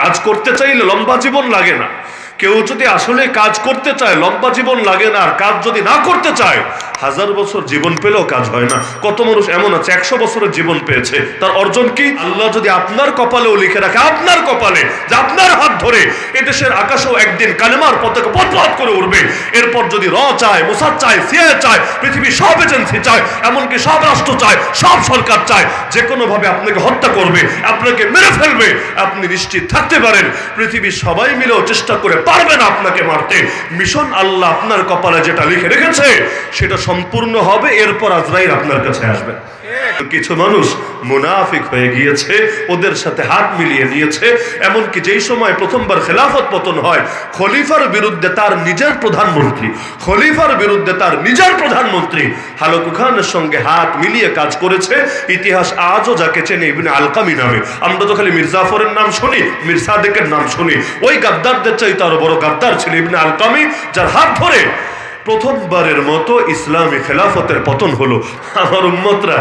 কাজ করতে চাইলে লম্বা জীবন লাগে না। কেউ যদি আসলে কাজ করতে চায় লম্বা জীবন লাগে না, আর কাজ যদি না করতে চায় 1000 বছর জীবন পেলেও কাজ হয় না। কত মানুষ এমন আছে 100 বছরের জীবন পেয়েছে, তার অর্জন কি? আল্লাহ যদি আপনার কপালেও লিখে রাখে, আপনার কপালে যে আপনার হাত ধরে এদেশের আকাশেও একদিন কালেমার পতাকা পথ করে উঠবে, এরপর যদি র চায়, মোসাদ চায়, সিআইএ চায়, পৃথিবীর সব এজেন্সি চায়, এমনকি সব রাষ্ট্র চায়, সব সরকার চায়, যে কোনো ভাবে আপনাকে হত্যা করবে, আপনাকে মেরে ফেলবে, আপনি নিশ্চিত থাকতে পারেন পৃথিবীর সবাই মিলেও চেষ্টা করে পারবে না আপনাকে মারতে। মিশন আল্লাহ আপনার কপালে যেটা লিখে রেখেছে সেটা সম্পূর্ণ হবে, এরপর আজরাইল আপনার কাছে আসবে। কিছু মানুষ মুনাফিক হয়ে গিয়েছে, ওদের সাথে হাত মিলিয়ে নিয়েছে। এমনকি যেই সময় প্রথমবার খেলাফত পতন হয়, খলিফার বিরুদ্ধে তার নিজের প্রধানমন্ত্রী হালাকু খানের সঙ্গে হাত মিলিয়ে কাজ করেছে। ইতিহাস আজও যাকে চেনে ইবনে আলকামি নামে। আমরা তো খালি মির্জাফরের নাম শুনি, মির সাদেকের নাম শুনি। ওই গাদ্দারদের চাইতে আরো বড় গাদ্দার ছিল ইবনে আলকামি, যার হাত ধরে প্রথমবারের মতো ইসলামী খেলাফতের পতন হলো। আমার উম্মতরা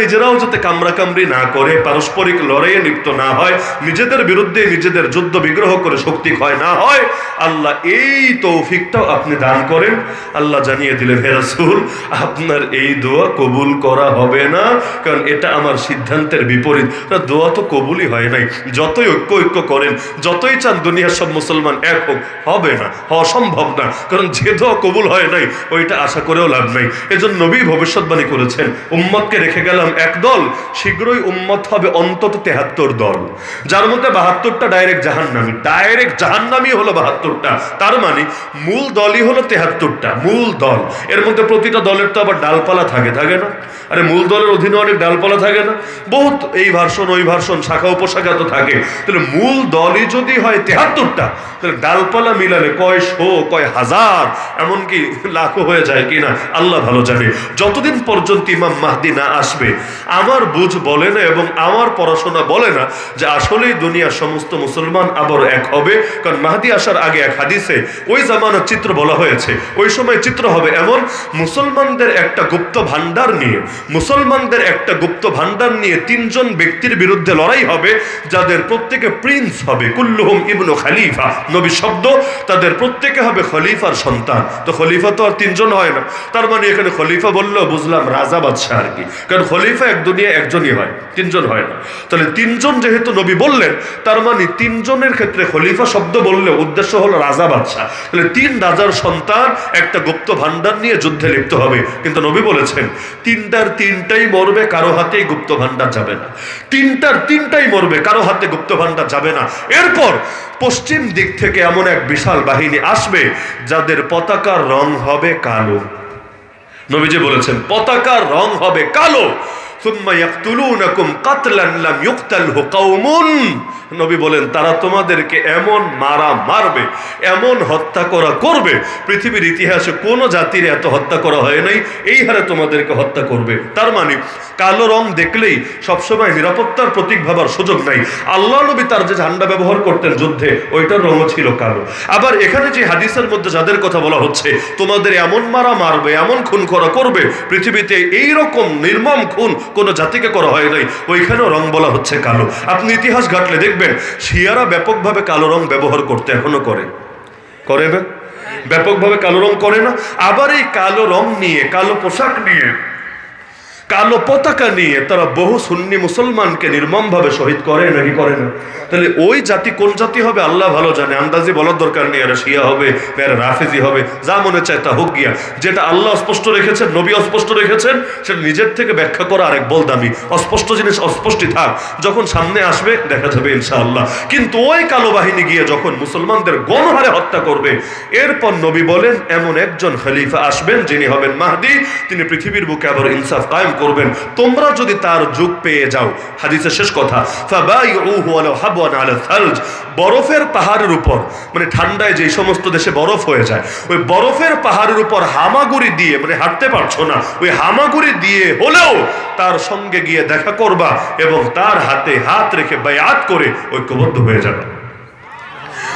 নিজেরাও যাতে কামড়াকামড়ি না করে, পারস্পরিক লড়াইয়ে লিপ্ত না হয়, নিজেদের বিরুদ্ধে নিজেদের যুদ্ধ বিগ্রহ করে শক্তি ক্ষয় না হয়, আল্লাহ এই তৌফিকটাও আপনি দান করেন। আল্লাহ জানিয়ে দিলেন, হে রাসূল, আপনার এই দোয়া কবুল করা হবে না, কারণ এটা আমার সিদ্ধান্তের বিপরীত। দোয়া তো কবুলই হয় নাই। যতই ঐক্য করেন, যতই চান দুনিয়ার সব মুসলমান এক হোক, হবে না, হওয়া সম্ভব না, কারণ যে দোয়া কবুল হয় নাই ওইটা আশা করেও লাভ নাই। এজন্য নবী ভবিষ্যৎবাণী করেছেন, উম্মতকে রেখে গেলাম এক দল, শীঘ্রই উম্মত হবে অন্তত 73 দল, যার মধ্যে 72টা ডাইরেক্ট জাহান্নামী হলো 72টা। তার মানে মূল দলই হলো 73টা, মূল দল। এর মধ্যে প্রতিটা দলের তো আবার ডালপালা থাকে না? আরে মূল দলের অধীনে অনেক ডালপালা থাকে না? বহুত এই ভার্সন ওই ভার্সন, শাখা উপশাখা তো থাকে। তাহলে মূল দলই যদি হয় 73টা, তাহলে ডালপালা মিলালে কয় শো, কয় হাজার, এমনকি লাখও হয়ে যায় কিনা আল্লাহ ভালো জানে। যতদিন পর্যন্ত ইমাম মাহদি না আসবে, আমার বুঝ বলে না এবং আমার পড়াশোনা বলে না যে আসলেই দুনিয়ার সমস্ত মুসলমান আবার এক হবে। কারণ মাহদি আসার আগে এক হাদিসে ওই জামানার চিত্র বলা হয়েছে। ওই সময় চিত্র হবে এমন, মুসলমানদের একটা গুপ্ত ভান্ডার নিয়ে 3জন ব্যক্তির বিরুদ্ধে লড়াই হবে, যাদের প্রত্যেকে প্রিন্স হবে, কুল্লুহুম ইবনু খলিফা, নবী শব্দ, তাদের প্রত্যেকে হবে খলিফার সন্তান। তো খলিফা তো আর 3জন হয় না, তার মানে এখানে খলিফা বললেও বুঝলাম রাজা বাদশাহ আর কি, কারণ খলিফা এক দুনিয়া একজনই হয়, 3জন হয় না। তাহলে 3জন যেহেতু নবী বললেন, তার মানে 3জনের ক্ষেত্রে খলিফা শব্দ বললে উদ্দেশ্য হলো রাজা বাদশাহ। তাহলে 3 রাজার সন্তান একটা গুপ্ত ভান্ডার নিয়ে যুদ্ধে লিপ্ত হবে। কিন্তু নবী বলেছেন 3টাই মরবে, কারো হাতেই গুপ্ত ভান্ডার যাবে না। 3টাই মরবে, কারো হাতে গুপ্ত ভান্ডার যাবে না। এরপর পশ্চিম দিক থেকে এমন এক বিশাল বাহিনী আসবে, যাদের পতাকার রং হবে কালো। নবীজি বলেছেন পতাকার রং হবে কালো। সুম্মা ইয়াকতুলুনাকুম কাতলান লাম ইউকতালহু কওমুন, নবী বলেন তারা তোমাদেরকে এমন মারবে, এমন হত্যা করবে, পৃথিবীর ইতিহাসে কোনো জাতির এত হত্যা করা হয় নাই, এই হারে তোমাদেরকে হত্যা করবে। তার মানে কালো রং দেখলেই সবসময় নিরাপত্তার প্রতীক ভাবার সুযোগ নাই। আল্লাহ নবী তার যে ঝান্ডা ব্যবহার করতেন যুদ্ধে, ওইটার রঙও ছিল কালো। আবার এখানে যে হাদিসের মধ্যে যাদের কথা বলা হচ্ছে, তোমাদের এমন মারবে, এমন খুন করবে, পৃথিবীতে এইরকম নির্মম খুন কোনো জাতিকে করা হয় নাই, ওইখানেও রং বলা হচ্ছে কালো। আপনি ইতিহাস ঘাটলে দেখবেন শিয়ারা ব্যাপকভাবে কালো রং ব্যবহার করতে এখনো করে না, ব্যাপকভাবে কালো রং করে না। আবার এই কালো রং নিয়ে, কালো পোশাক নিয়ে, কালো পতাকা নিয়ে তারা বহু সুন্নি মুসলমানকে নির্মমভাবে শহীদ করে নাকি করে না? তাহলে ওই জাতি কোন জাতি হবে আল্লাহ ভালো জানে, আন্দাজি বলার দরকার নেই। এরা শিয়া হবে, এরা রাফেজি হবে, যা মনে চায় তা হোক গিয়া। যেটা আল্লাহ স্পষ্ট রেখেছেন, নবী অস্পষ্ট রেখেছেন, সেটা নিজের থেকে ব্যাখ্যা করা আরেক বল দামি। অস্পষ্ট জিনিস অস্পষ্টই থাক, যখন সামনে আসবে দেখা যাবে ইনশাআল্লাহ। কিন্তু ওই কালো বাহিনী গিয়ে যখন মুসলমানদের গণহারে হত্যা করবে, এরপর নবী বলেন এমন একজন খলিফা আসবেন যিনি হবেন মাহদি, তিনি পৃথিবীর বুকে আবার ইনসাফ কায়েম করবেন। তোমরা যদি তার যুগ পেয়ে যাও, হাদিসের শেষ কথা, ফাবাইউহু ওয়ালাউ হাবওয়ান আলা থালজ, বরফের পাহাড়ের উপর, মানে ঠান্ডায় যে সমস্ত দেশে বরফ হয়ে যায়, ওই বরফের পাহাড়ের উপর হামাগুড়ি দিয়ে, মানে হাঁটতে পারছো না, ওই হামাগুড়ি দিয়ে হলেও তার সঙ্গে গিয়ে দেখা করবা এবং তার হাতে হাত রেখে বায়াত করে ঐক্যবদ্ধ হয়ে যাবে।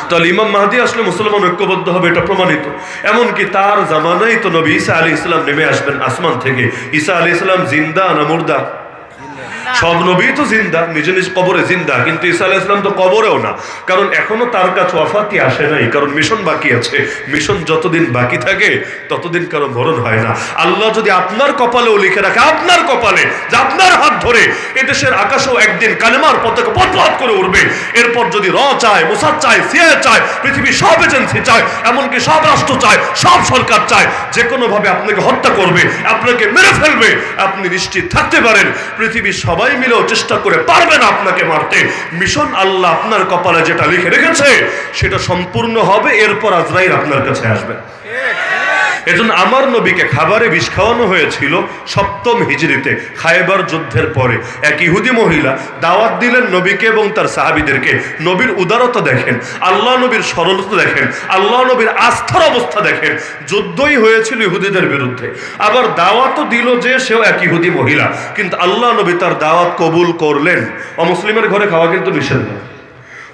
তাহলে ইমাম মাহদি আসলে মুসলমান ঐক্যবদ্ধ হবে, এটা প্রমাণিত। এমনকি তার জামানায় তো নবী ঈসা আলাইহিস সালাম নেমে আসবেন আসমান থেকে। ঈসা আলাইহিস সালাম জিন্দা না মুর্দা? সব নবী তো জিন্দা, নিজ নিজ কবরে জিন্দা, কিন্তু ঈসা আলাইহিস সালাম তো কবরেও না, কারণ এখনো তার কাছে ওয়াফাতই আসে নাই, কারণ মিশন বাকি আছে। মিশন যতদিন বাকি থাকে ততদিন কারো মরণ হয় না। আল্লাহ যদি আপনার কপালেও লিখে রাখে, আপনার কপালে, যে আপনার হাত ধরে এদেশের আকাশেও একদিন কালেমার পতাকা পথ করে উঠবে, এরপর যদি র চায়, মোসাদ চায়, সিআইএ চায়, পৃথিবীর সব এজেন্সি চায়, এমনকি সব রাষ্ট্র চায়, সব সরকার চায়, যে কোনো ভাবে আপনাকে হত্যা করবে, আপনাকে মেরে ফেলবে, আপনি নিশ্চিত থাকতে পারেন পৃথিবীর সবাই মিলেও চেষ্টা করে পারবে না আপনাকে মারতে। মিশন আল্লাহ আপনার কপালে যেটা লিখে রেখেছে সেটা সম্পূর্ণ হবে, এরপর আজরাইল আপনার কাছে আসবে। এজন্য আমার নবীকে খাবারে বিষ খাওয়ানো হয়েছিল 7ম হিজরিতে, খায়বার যুদ্ধের পরে। এক ইহুদি মহিলা দাওয়াত দিলেন নবীকে এবং তার সাহাবীদেরকে। নবীর উদারতা দেখেন, আল্লাহ নবীর সরলতা দেখেন, আল্লাহ নবীর আস্থার অবস্থা দেখেন। যুদ্ধই হয়েছিল ইহুদিদের বিরুদ্ধে, আবার দাওয়াতও দিল যে সেও এক ইহুদি মহিলা, কিন্তু আল্লাহ নবী তার দাওয়াত কবুল করলেন। অমুসলিমের ঘরে খাওয়া কিন্তু নিষেধ না,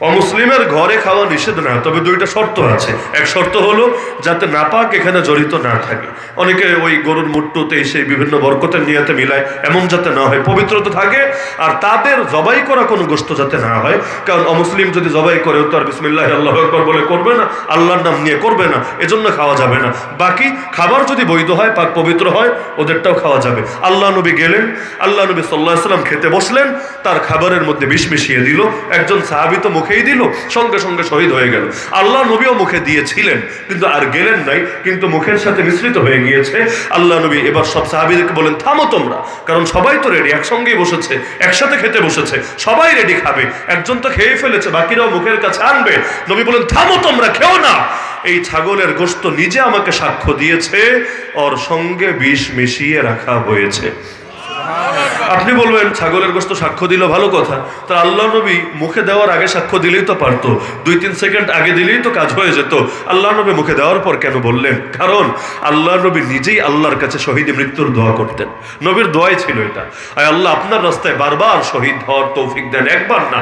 অমুসলিমের ঘরে খাওয়া নিষেধ না, তবে 2টা শর্ত আছে। এক শর্ত হলো যাতে নাপাক এখানে জড়িত না থাকে। অনেকে ওই গরুর মুট্টুতে সেই বিভিন্ন বরকতের নিয়তে মিলায়, এমন যাতে না হয়, পবিত্রতা থাকে। আর তাদের জবাই করা কোনো গোশত যাতে না হয়, কারণ অমুসলিম যদি জবাই করে তো আর বিসমিল্লাহ আল্লাহু আকবার বলে করবে না, আল্লাহর নাম নিয়ে করবে না, এজন্য খাওয়া যাবে না। বাকি খাবার যদি বৈধ হয়, পাক পবিত্র হয়, ওদেরটাও খাওয়া যাবে। আল্লাহ নবী গেলেন, আল্লাহ নবী সাল্লাল্লাহু আলাইহি ওয়াসাল্লাম খেতে বসলেন, তার খাবারের মধ্যে বিষ মিশিয়ে দিল। একজন সাহাবী তো মুখেই দিল, সঙ্গে সঙ্গে শহীদ হয়ে গেল। আল্লাহ নবীও মুখে দিয়েছিলেন কিন্তু আর গেলেন নাই, কিন্তু মুখের সাথে মিশ্রিত হয়ে গিয়েছে। আল্লাহ নবী এবার সব সাহাবীদেরকে বলেন, থামো তোমরা, কারণ সবাই তো রেডি, একসঙ্গেই বসেছে, একসাথে খেতে বসেছে, সবাই রেডি খাবে, একজন তো খেয়ে ফেলেছে, বাকিরাও মুখের কাছে আনবে। নবী বলেন, থামো তোমরা, খেও না। এই ছাগলের গোশত নিজে আমাকে সাক্ষ্য দিয়েছে, ওর সঙ্গে বিষ মিশিয়ে রাখা হয়েছে। আপনি বলবেন ছাগলের গোশত সাক্ষ্য দিল, ভালো কথা, তা আল্লাহ নবী মুখে দেওয়ার আগে সাক্ষ্য দিলেই তো পারতো, 2-3 সেকেন্ড আগে দিলেই তো কাজ হয়ে যেত। আল্লাহ নবী মুখে দেওয়ার পর কেন বললেন? কারণ আল্লাহ নবী নিজেই আল্লাহর কাছে শহীদ মৃত্যুর দোয়া করতেন। নবীর দোয়াই ছিল এটা, আল্লাহ আপনার রাস্তায় বারবার শহীদ হওয়ার তৌফিক দেন, একবার না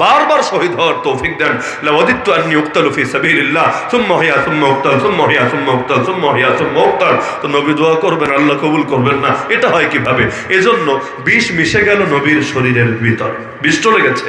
বারবার শহীদ হওয়ার তৌফিক দেন। লাওয়াদিতু আন্নী উক্তালু ফি সাবিলিল্লাহ সুম্মা হিয়া সুম্মা উক্তাল সুম্মা হিয়া সুম্মা উক্তাল সুম্মা হিয়া সুম্মা উক্তাল। তো নবী দোয়া করবেন, আল্লাহ কবুল করবেন না, এটা হয় কিভাবে? এজন্য বিষ মিশে গেল নবীর শরীরের ভিতরে, বিষ চলে গেছে।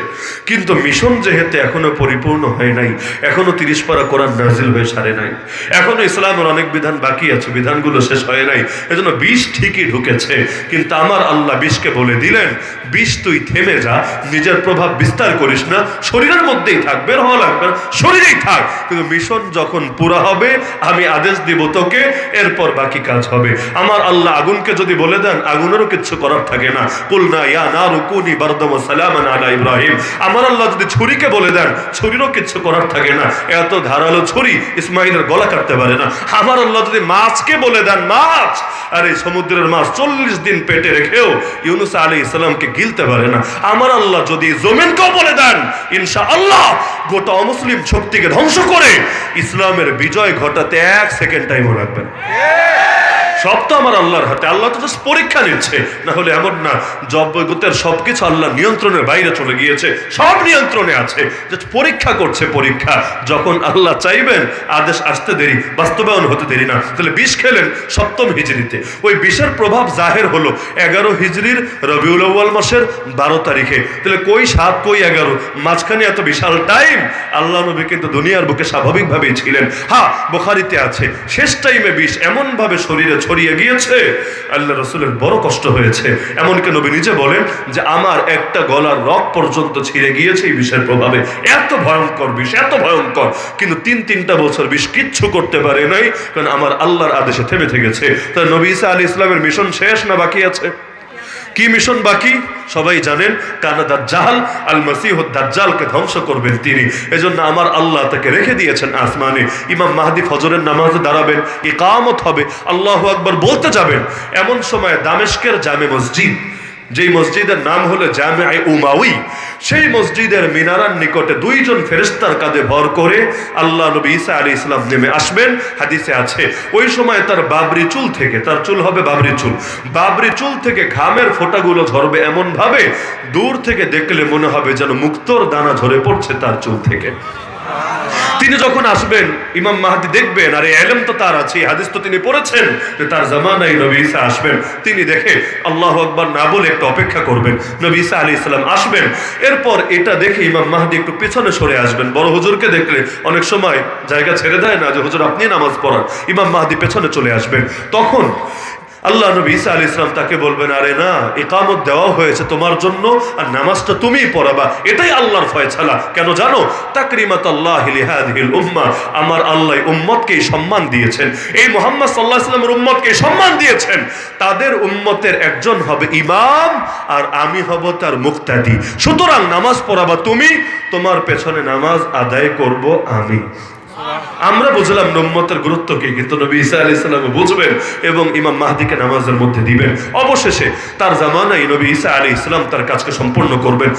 কিন্তু মিশন যেহেতু এখনো পরিপূর্ণ হয় নাই, এখনো 30 পারা কোরআন নাজিল হয়ে সারে নাই, এখনো ইসলামের অনেক বিধান বাকি আছে, বিধানগুলো শেষ হয় নাই। এজন্য বিষ ঠিকই ঢুকেছে, কিন্তু আমার আল্লাহ বিষকে বলে দিলেন, বিষ তুই থেমে যা, নিজের প্রভাব বিস্তার করিস না, শরীরের মধ্যেই থাক, বের হওয়া লাগবে না, শরীরেই থাক। কিন্তু মিশন যখন পুরা হবে আমি আদেশ দিব তোকে, এরপর বাকি কাজ হবে। আমার আল্লাহ আগুনকে যদি বলে দেন, আগুনেরও কিছু করার থাকে না। কুলনা ইয়া নারু কুনি বারদাম ওয়া সালামান আলা ইব্রাহিম। আমার আল্লাহ যদি ছুরিকে বলে দেন, ছুরিরও কিছু করার থাকে না। এত ধারালো ছুরি ইসমাইলের গলা কাটতে পারে না। আমার আল্লাহ যদি মাছকে বলে দেন, মাছ, আরে সমুদ্রের মাছ 40 দিন পেটে রেখেও ইউনুস আলাইহিস সালামকে গিলতে পারে না। আমার আল্লাহ যদি জমিনকেও বলে দেন, ইনশাআল্লাহ গোটা অমুসলিম শক্তিকে ধ্বংস করে ইসলামের বিজয় ঘটাতে 1 সেকেন্ড টাইমও লাগবে না। সব তো আমার আল্লাহর হাতে, আল্লাহ তো জাস্ট পরীক্ষা নিচ্ছে। না হলে এমন না জগতের সবকিছু আল্লাহ নিয়ন্ত্রণের বাইরে চলে গিয়েছে, সব নিয়ন্ত্রণে আছে, জাস্ট পরীক্ষা করছে। পরীক্ষা যখন আল্লাহ চাইবেন আদেশ আসতে দেরি, বাস্তবায়ন হতে দেরি না। তাহলে বিষ খেলেন 7ম হিজরিতে, ওই বিষের প্রভাব জাহের হলো 11 হিজরির রবিউল আউয়াল মাসের 12 তারিখে। তাহলে কই 7 কই 11, মাঝখানে এত বিশাল টাইম। আল্লাহ নবী কিন্তু দুনিয়ার বুকে স্বাভাবিকভাবেই ছিলেন। হ্যাঁ, বুখারীতে আছে শেষ টাইমে বিষ এমনভাবে শরীরে ছড়িয়ে গিয়েছে, আল্লাহ রাসূলের বড় কষ্ট হয়েছে। এমনকি নবী নিজে বলেন যে আমার একটা গলার রগ পর্যন্ত ছিঁড়ে গিয়েছে এই বিষের প্রভাবে। এত ভয়ঙ্কর বিষ, এত ভয়ঙ্কর। কিন্তু 3-3টা বছর বিষ কিচ্ছু করতে পারে নাই, কারণ আমার আল্লাহর আদেশে থেমে থেকেছে। তাই নবী ঈসা আলাইহিস সালামের মিশন শেষ না বাকি আছে? কি মিশন বাকি? সবাই জানেন, কানা দাজ্জাল, আল মাসিহুদ দাজ্জালকে ধ্বংস করবেন তিনি। এজন্য আমার আল্লাহ তাকে রেখে দিয়েছেন আসমানে। ইমাম মাহদি ফজরের নামাজে দাঁড়াবেন, ইকামত হবে, আল্লাহু আকবার বলতে যাবেন, এমন সময় দামেস্কের জামে মসজিদ, যেই মসজিদের নাম হলো জামে উমাউই, সেই মসজিদের মিনারার নিকটে 2 জন ফেরেশতার কাঁধে ভর করে আল্লাহ নবী ঈসা আলাইহিস সালাম নেমে আসবেন। হাদিসে আছে ওই সময় তার বাবরি চুল থেকে, তার চুল হবে বাবরি চুল, বাবরি চুল থেকে ঘামের ফোঁটাগুলো ঝরবে এমন ভাবে দূর থেকে দেখলে মনে হবে যেন মুক্তোর দানা ঝরে পড়ছে তার চুল থেকে। তিনি যখন আসবেন ইমাম মাহদি দেখবেন, আর এই ইলম তো তার আছে, হাদিস তো তিনি পড়েছেন যে তার জামানায় নবী ঈসা আসবেন। তিনি দেখে আল্লাহু আকবার না বলে একটু অপেক্ষা করবেন, নবী ঈসা আলাইহিস সালাম আসবেন। এরপর এটা দেখে ইমাম মাহদি একটু পেছনে সরে আসবেন। বড় হুজুরকে দেখলে অনেক সময় জায়গা ছেড়ে দেয় না যে হুজুর আপনি নামাজ পড়ান, ইমাম মাহদি পেছনে চলে আসবেন। তখন আল্লাহ নবী ঈসা আলাইহিস সালাম তাকে বলবেন, আরে না, ইকামত দেওয়া হয়েছে তোমার জন্য, আর নামাজটা তুমিই পড়াবা, এটাই আল্লাহর ফয়সালা। কেন জানো? তাকরিমাতাল্লাহি লিহাযিহিল উম্মাহ, আমার আল্লাহ উম্মতকে সম্মান দিয়েছেন, এই মুহাম্মদ সাল্লাল্লাহু আলাইহি ওয়াসাল্লামের উম্মতকে সম্মান দিয়েছেন। তাদের উম্মতের একজন হবে ইমাম, আর আমি হব তার মুক্তাদি। সুতরাং নামাজ পড়াবা তুমি, তোমার পেছনে নামাজ আদায় করব আমি। আমরা বুঝলাম উম্মতের গুরুত্ব কি, কিন্তু নবী ঈসা আলাইহিস সালাম বুঝবেন এবং ইমাম মাহদিকে নামাজের মধ্যে দিবেন। অবশেষে তার জামানায় নবী ঈসা আলাইহিস সালাম তার কাজকে সম্পূর্ণ করবেন।